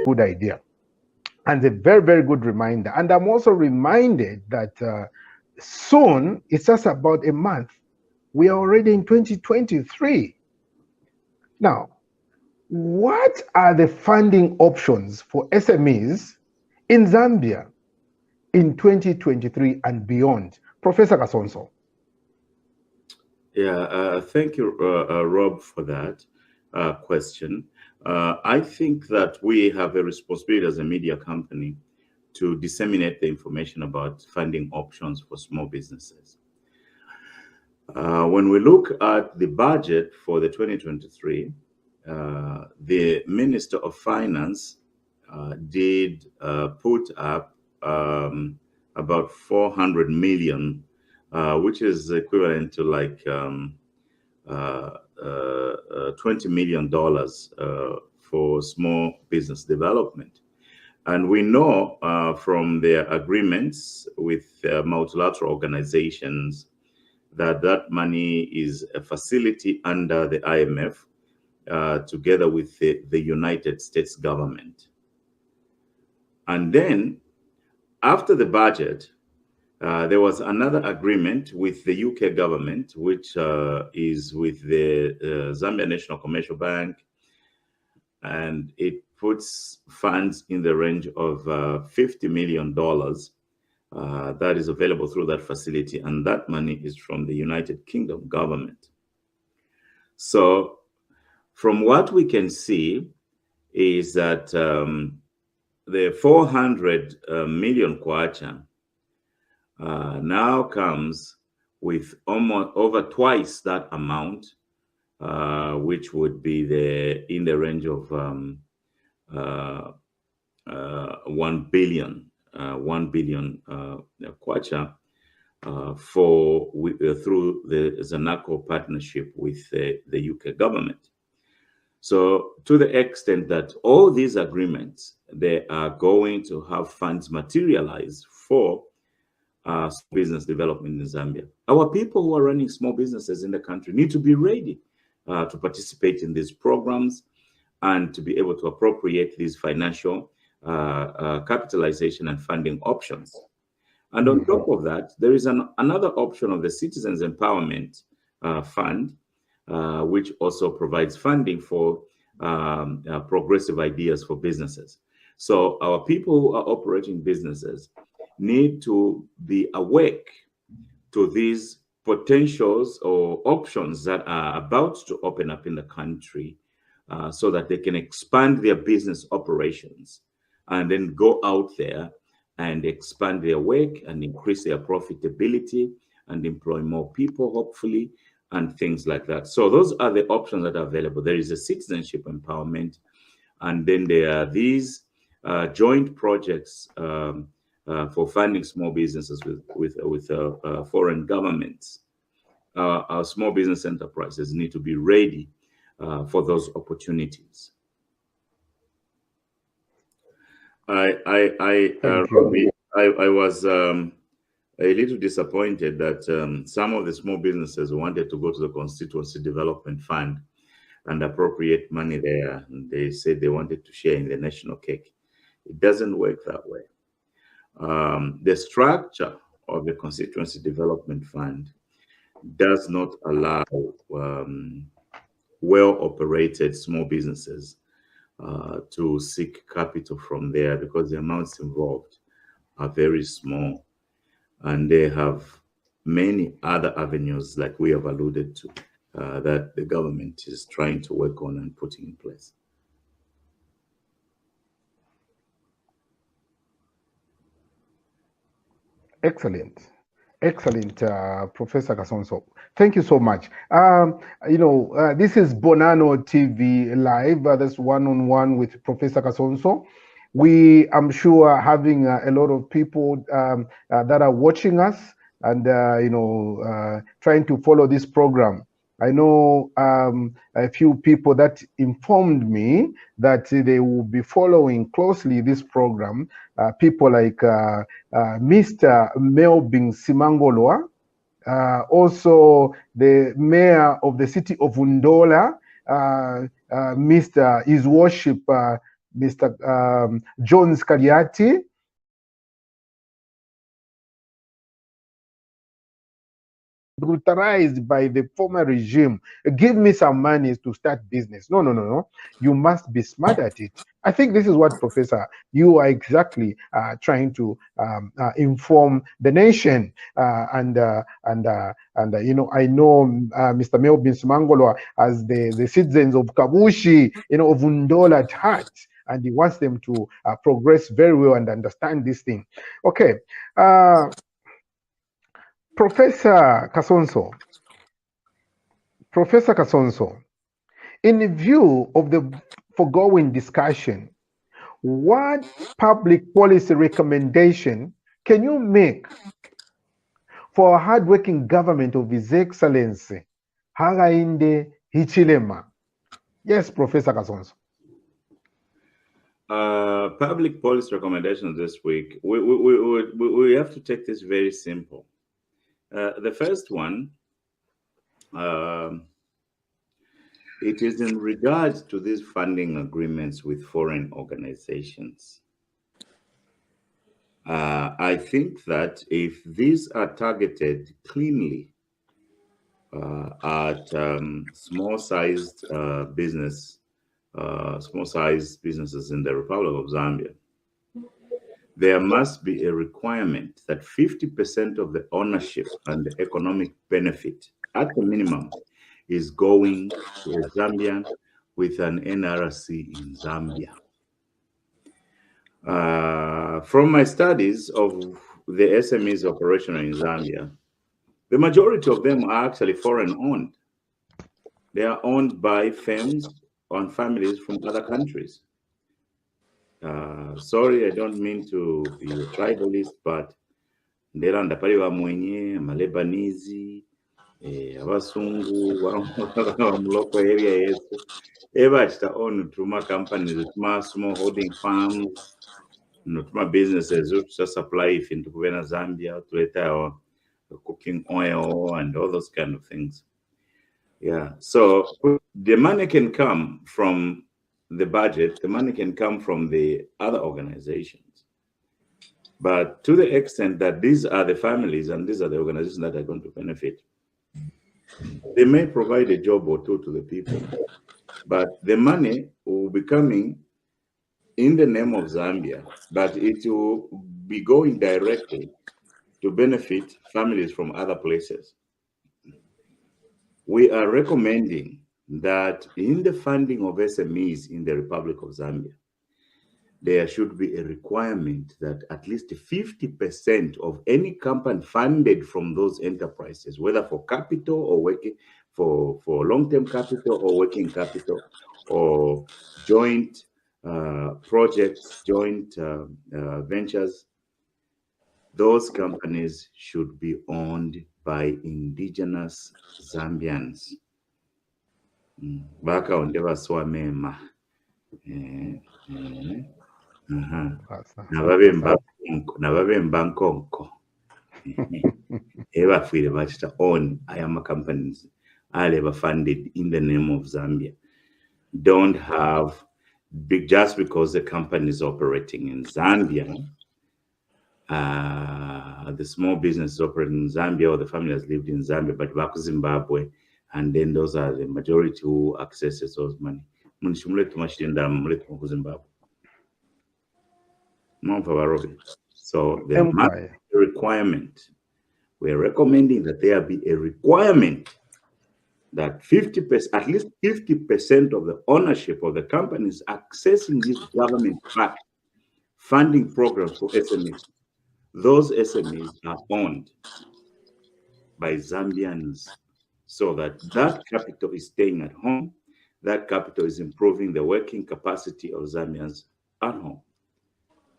Good idea. And a very, very good reminder. And I'm also reminded that soon, it's just about a month, we are already in 2023. Now, what are the funding options for SMEs in Zambia in 2023 and beyond? Professor Kasonso. Yeah, thank you, Rob, for that question. I think that we have a responsibility as a media company to disseminate the information about funding options for small businesses. When we look at the budget for the 2023, the Minister of Finance did put up about 400 million, which is equivalent to like $20 million for small business development. And we know from their agreements with multilateral organizations that that money is a facility under the IMF together with the United States government. And then after the budget, there was another agreement with the UK government, which is with the Zambia National Commercial Bank, and it puts funds in the range of $50 million that is available through that facility, and that money is from the United Kingdom government. So from what we can see is that the 400 million kwacha now comes with almost over twice that amount, which would be in the range of 1 billion kwacha through the Zanaco partnership with the UK government. So to the extent that all these agreements, they are going to have funds materialized for business development in Zambia. Our people who are running small businesses in the country need to be ready to participate in these programs and to be able to appropriate these financial capitalization and funding options. And on top of that, there is another option of the Citizens Empowerment Fund, which also provides funding for progressive ideas for businesses. So our people who are operating businesses need to be awake to these potentials or options that are about to open up in the country so that they can expand their business operations and then go out there and expand their work and increase their profitability and employ more people, hopefully, and things like that. So those are the options that are available. There is a citizenship empowerment, and then there are these joint projects for funding small businesses with foreign governments. Our small business enterprises need to be ready for those opportunities. I was a little disappointed that some of the small businesses wanted to go to the Constituency Development Fund and appropriate money there. And they said they wanted to share in the national cake. It doesn't work that way. The structure of the Constituency Development Fund does not allow well-operated small businesses to seek capital from there, because the amounts involved are very small, and they have many other avenues, like we have alluded to, that the government is trying to work on and putting in place. Excellent. Excellent, Professor Kasonso. Thank you so much. This is Bonano TV Live. That's one-on-one with Professor Kasonso. We, I'm sure, having a lot of people that are watching us and, trying to follow this program. I know a few people that informed me that they will be following closely this program. People like Mr. Melvin Simangolwa, also the mayor of the city of Undola, Mr. His Worship, Mr. Jones Kariati, brutalized by the former regime. Give me some money to start business. No. You must be smart at it. I think this is what, Professor, you are exactly trying to inform the nation. I know Mr. Melvin Simangolwa as the citizens of Kabushi, of Undola at heart, and he wants them to progress very well and understand this thing. Okay. Professor Kasonso, in view of the foregoing discussion, what public policy recommendation can you make for a hardworking government of His Excellency Hakainde Hichilema? Yes, Professor Kasonso. Public policy recommendations this week, we have to take this very simple. The first one, it is in regards to these funding agreements with foreign organizations. I think that if these are targeted cleanly at small-sized businesses in the Republic of Zambia, there must be a requirement that 50% of the ownership and the economic benefit, at the minimum, is going to a Zambian with an NRC in Zambia. From my studies of the SMEs operational in Zambia, the majority of them are actually foreign-owned. They are owned by firms and families from other countries. Sorry, I don't mean to be a tribalist, but ndelanda pali bamwenye Malebanese, abasungu local area yesu ebachita own tuma companies, tuma small holding farms, tuma businesses to supply if into Zambia to later cooking oil and all those kind of things. Yeah, so the money can come from the budget, the money can come from the other organizations. But to the extent that these are the families and these are the organizations that are going to benefit, they may provide a job or two to the people, but the money will be coming in the name of Zambia, but it will be going directly to benefit families from other places. We are recommending that in the funding of SMEs in the Republic of Zambia, there should be a requirement that at least 50% of any company funded from those enterprises, whether for capital or working for long-term capital or working capital or joint projects, joint ventures, those companies should be owned by indigenous Zambians. Baka ondeva swamema. Nababemba nkonko. Ebafire bachita own ayama companies are funded in the name of Zambia. Don't have big, just because the company is operating in Zambia, the small business is operating in Zambia, or the family has lived in Zambia, but back to Zimbabwe, and then those are the majority who accesses those money. So there must be a requirement. We're recommending that there be a requirement that 50%, at least 50% of the ownership of the companies accessing this government-backed funding programs for SMEs. Those SMEs are owned by Zambians, so that capital is staying at home. That capital is improving the working capacity of Zambians at home.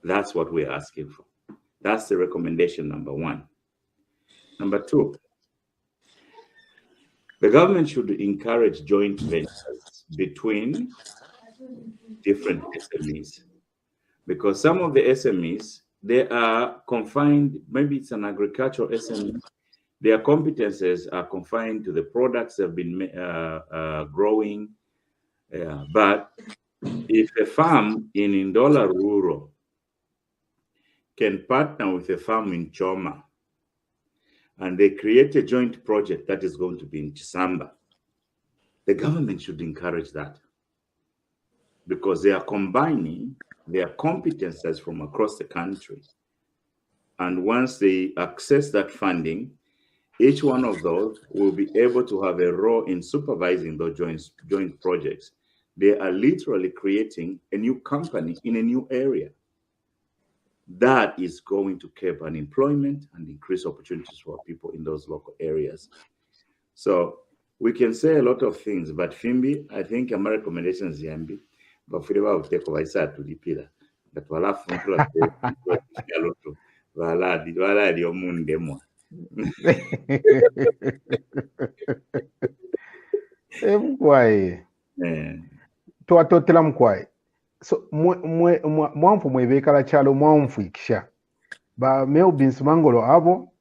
That's what we're asking for. That's the recommendation number one. Number two, the government should encourage joint ventures between different SMEs, because some of the SMEs, they are confined, maybe it's an agricultural SME, their competences are confined to the products they've been growing. But if a farm in Ndola Rural can partner with a farm in Choma, and they create a joint project that is going to be in Chisamba, the government should encourage that, because they are combining their competences from across the country. And once they access that funding, each one of those will be able to have a role in supervising those joint projects. They are literally creating a new company in a new area. That is going to curb unemployment and increase opportunities for people in those local areas. So we can say a lot of things, but Fimbi, I think my recommendation is Yambi, but for the take over to the pillar. But wala funkula wala di omundemo. Mkwai. Twatotela mkwai. So mwanfu mwebekala chalo mwanfu ikisha. Ba meo binsumangolo abo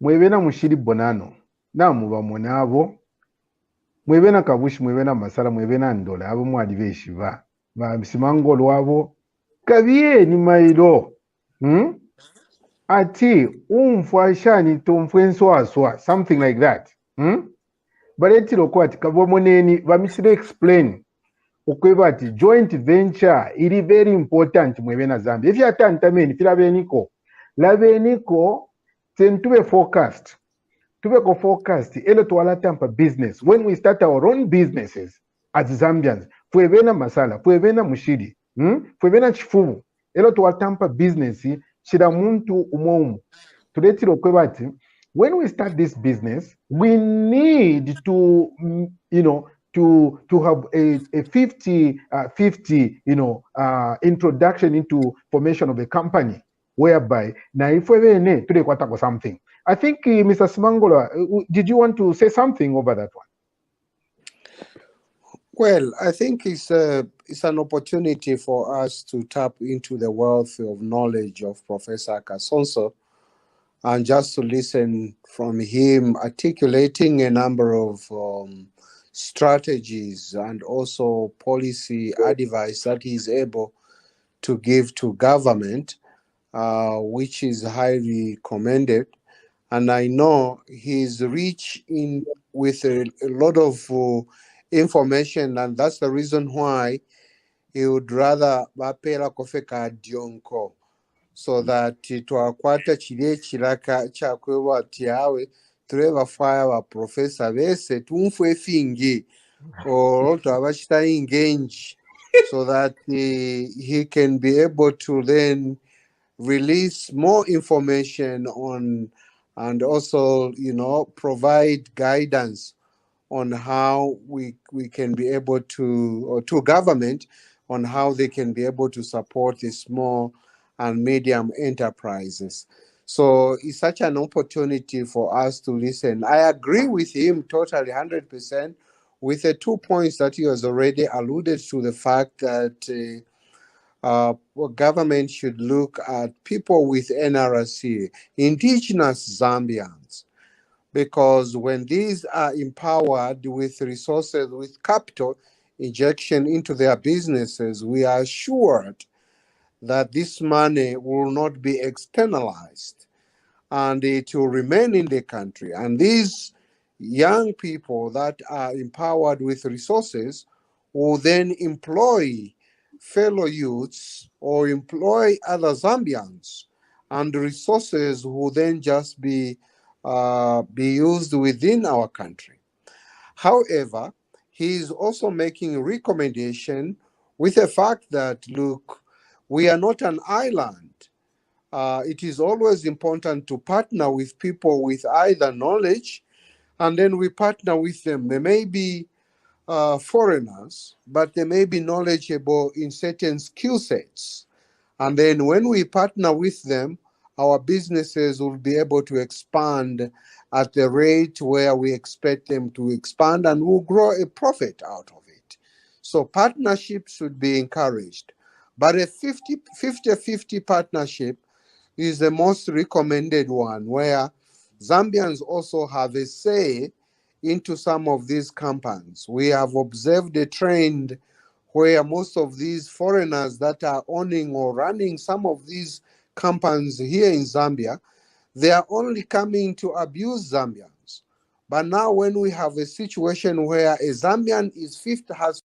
mwebena mushiri Bonano na muba mwenabo mwebena kabushi mwebena masala mwebena ndola abo mwalibeshi ba bisimangolo abo kabie ni mailo ati umfwashani tumfwenso aswa something like that but etiro kwati kabo moneni bamisire explain okweba ati joint venture iri very important mwebena Zambia if you atantameni filabeniko labeniko tube focused elo twala tampa business when we start our own businesses as Zambians fuebena masala fuebena mushidi fuebena chifubu elo twala tampa business shida muntu umomu tuletiro kweba ati when we start this business we need to to have a 50 introduction into formation of a company, whereby now if we something. I think Mr. Simangola, did you want to say something over that one? Well, I think it's an opportunity for us to tap into the wealth of knowledge of Professor Kasonso, and just to listen from him articulating a number of strategies and also policy advice that he's able to give to government, which is highly commended. And I know he's rich with a lot of information, and that's the reason why he would rather bapela kofeka dionko, so that twakwata chile chilaka chakwewa tiawe tureva fire wa professor bese tumfwe fingi or to engage so that he can be able to then release more information on, and also, provide guidance on how we can be able to, or to government, on how they can be able to support the small and medium enterprises. So it's such an opportunity for us to listen. I agree with him totally 100% with the 2 points that he has already alluded to, the fact that government should look at people with NRC, indigenous Zambians, because when these are empowered with resources, with capital injection into their businesses, we are assured that this money will not be externalized and it will remain in the country. And these young people that are empowered with resources will then employ fellow youths or employ other Zambians, and the resources will then just be used within our country. However, he is also making a recommendation with the fact that, look, we are not an island. It is always important to partner with people with either knowledge, and then we partner with them. They may be foreigners, but they may be knowledgeable in certain skill sets. And then when we partner with them, our businesses will be able to expand at the rate where we expect them to expand, and we'll grow a profit out of it. So partnerships should be encouraged. But a 50-50 partnership is the most recommended one, where Zambians also have a say into some of these companies. We have observed a trend where most of these foreigners that are owning or running some of these companies here in Zambia, they are only coming to abuse Zambians. But now when we have a situation where a Zambian has